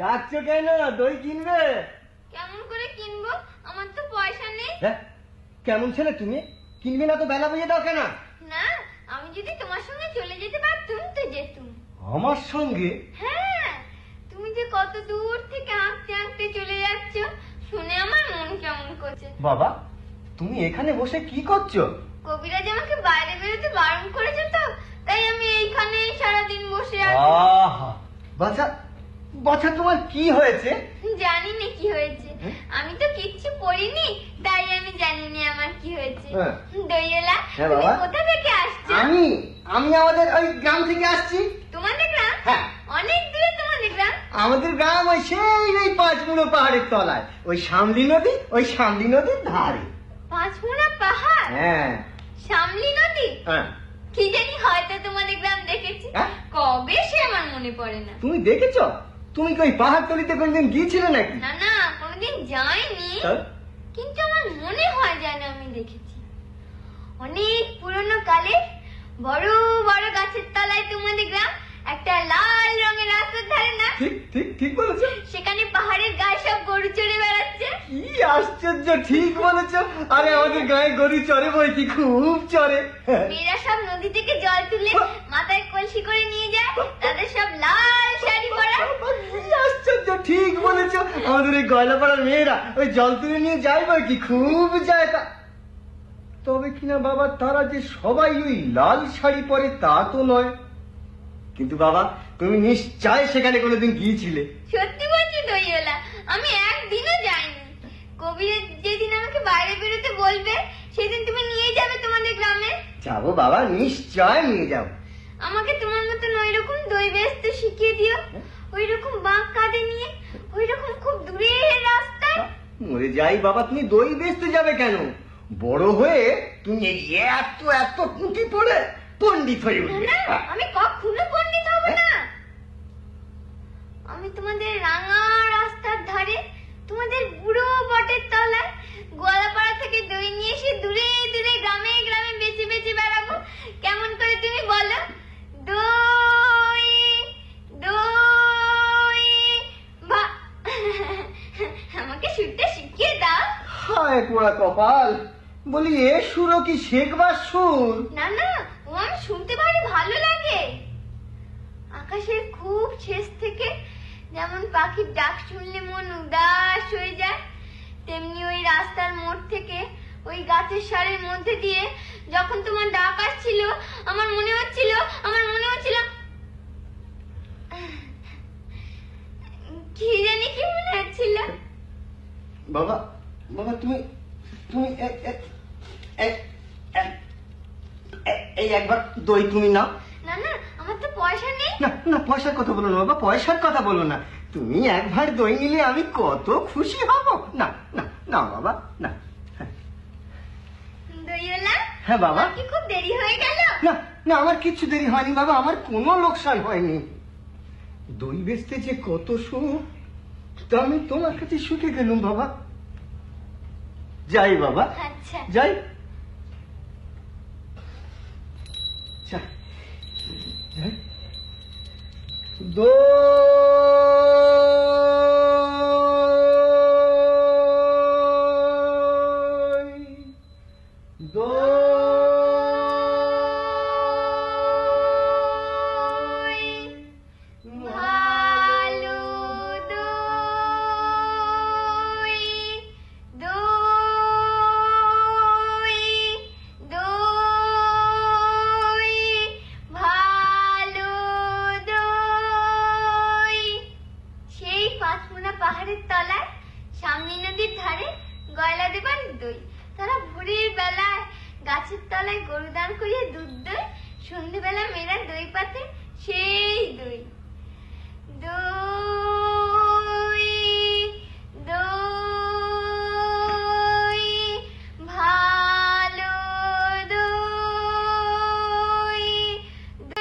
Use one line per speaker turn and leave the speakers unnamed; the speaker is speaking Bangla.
যাচ্ছো কেন? দই কিনবে?
কেমন করে কিনবো? আমার তো পয়সা নেই।
কেমন ছেলে তুমি? কিনবে না তো বেলা বুঝে দাও কেন?
না, আমি যদি তোমার সঙ্গে চলে যেতে পারতুম তো যেতুম।
আমার সঙ্গে?
হ্যাঁ, তুমি যে কত দূর থেকে হাঁটতে হাঁটতে চলে যাচ্ছ শুনে আমার মন কেমন করছে।
বাবা, তুমি এখানে বসে কি করছো?
কবিরাজ আমাকে বাইরে বেরোতে বারণ করেছে তো, তাই আমি এইখানে সারাদিন বসে আছি।
আহা, বাছা বাছা, তোমার কি হয়েছে?
জানি না কি হয়েছে, আমি তো কিচ্ছু পড়িনি, তাই আমি জানি না আমার কি হয়েছে। দইয়েলা,
হ্যাঁ
তুমি
বাবা।
কোথা থেকে আসছো?
আমি আমাদের ওই গ্রাম থেকে আসছি।
তোমাদের গ্রাম?
হ্যাঁ।
অনেক দূরে তোমাদের গ্রাম?
আমাদের গ্রাম ওই সেই ওই পাঁচমুড়ো পাহাড়ের তলায়, ওই শামলি নদীর ধারে।
পাঁচমোড়া পাহাড়?
হ্যাঁ।
শামলি নদী?
হ্যাঁ।
কি জানি, হয়তো তোমাদের গ্রাম দেখেছি।
হ্যাঁ?
কবে সে আমার মনে পড়ে না।
তুমি দেখেছো? তুমি কি ওই পাহাড় তলিতে কোনদিন গিয়েছিলে নাকি?
না না, কোনোদিন যাইনি,
হ্যাঁ?
কিন্তু আমার মনে হয় যেন আমি দেখেছি। অনেক পুরনো কালে বড় বড় গাছের তলায় তোমাদের গ্রাম, একটা লাল রঙের রাস্তার ধারে না?
ঠিক বলেছো।
সেখানে পাহাড়ের গায়ে সব গরু চড়ে বেড়াচ্ছে।
কি আশ্চর্য, ঠিক বলেছো। আরে আমাদের গায়ে গরু চড়ে বই কি, খুব চড়ে।
মেয়েরা সব নদী থেকে জল তুলে মাথায় কলসি করে নিয়ে যায়, তাদের সব লাল শাড়ি পরা।
কি আশ্চর্য, ঠিক বলেছো। আমাদের এই গয়লাপাড়ার মেয়েরা ওই জল তুলে নিয়ে যায় বই কি, খুব যায়। তবে কিনা বাবা, তারা যে সবাই ওই লাল শাড়ি পরে তা তো নয়। কিন্তু বাবা, তুমি নিশ্চয় সেখানে কোনোদিন গিয়েছিলে।
সত্যি বলছি দইওয়ালা, আমি একদিনও যাইনি। কবির যেদিন আমাকে বাইরে বেরোতে বলবে সেদিন তুমি নিয়ে যাবে তোমাদের গ্রামে?
যাবো বাবা, নিশ্চয় নিয়ে যাবো।
আমাকে তোমার মতন ওই রকম দই বেচতে শিখিয়ে দিও, ওই রকম বাঁক কাঁধে নিয়ে, ওই রকম খুব দূরের রাস্তায়।
মরে যাই বাবা, তুমি দই বেচতে যাবে কেন? বড় হয়ে তুমি এত এত পুঁটি পড়ে পণ্ডিত হয়ে উঠবে।
না, আমি কখনো পণ্ডিত হব না। আমি তোমাদের রাঙা রাস্তার ধারে, তোমাদের বুড়ো বটের তলায় গোয়ালাপাড়া থেকে দই নিয়ে এসে দূরে দূরে গ্রামে গ্রামে বেচে বেচে বেড়াবো। কেমন করে তুমি বলো? দই দই বা আমাকে সুরটা শিখিয়ে দাও।
হায় পোড়া কপাল, বলি এ সুরও কি শেখবার সুর?
না না, ও আমি শুনতে ভারী ভালো লাগে। আকাশের খুব শেষ থেকে যেমন পাখির ডাক শুনলে মন উদাস হয়ে যায়, তেমনি ওই রাস্তার মোড় থেকে ওই গাছের সারির মধ্যে দিয়ে যখন তোমার ডাক আসছিল, আমার মনে হচ্ছিল কি জানি কি মনে হচ্ছিল।
বাবা বাবা, তুমি তুমি এই একবার দই তুমি নাও।
না না, আমার তো পয়সা নেই।
না না, পয়সার কথা বলো না বাবা, পয়সার কথা বলো না। তুমি এক ভাঁড় দই নিলে আমি কত খুশি হব। না না না বাবা, না।
দইওয়ালা,
হ্যাঁ বাবা।
কি খুব দেরি হয়ে গেল?
না না, আমার কিচ্ছু দেরি হয়নি বাবা, আমার কোনো লোকসান হয়নি। দই বেচতে যে কত সুখ, তা আমি তোমার কাছে শুকে গেলুম বাবা। যাই বাবা,
আচ্ছা।
যাই। যাই।
ভালো দই, দই, দই, ভালো দই। সেই পাঁচমোনা পাহাড়ের তলায় শামলি নদীর ধারে গয়লা দেবার দই। তারা ভোরের বেলায় গাছের তলায় গরু দান করিয়ে দুধ দই, সন্ধ্যেবেলা মেয়েরা দই পাতে সেই দই। দই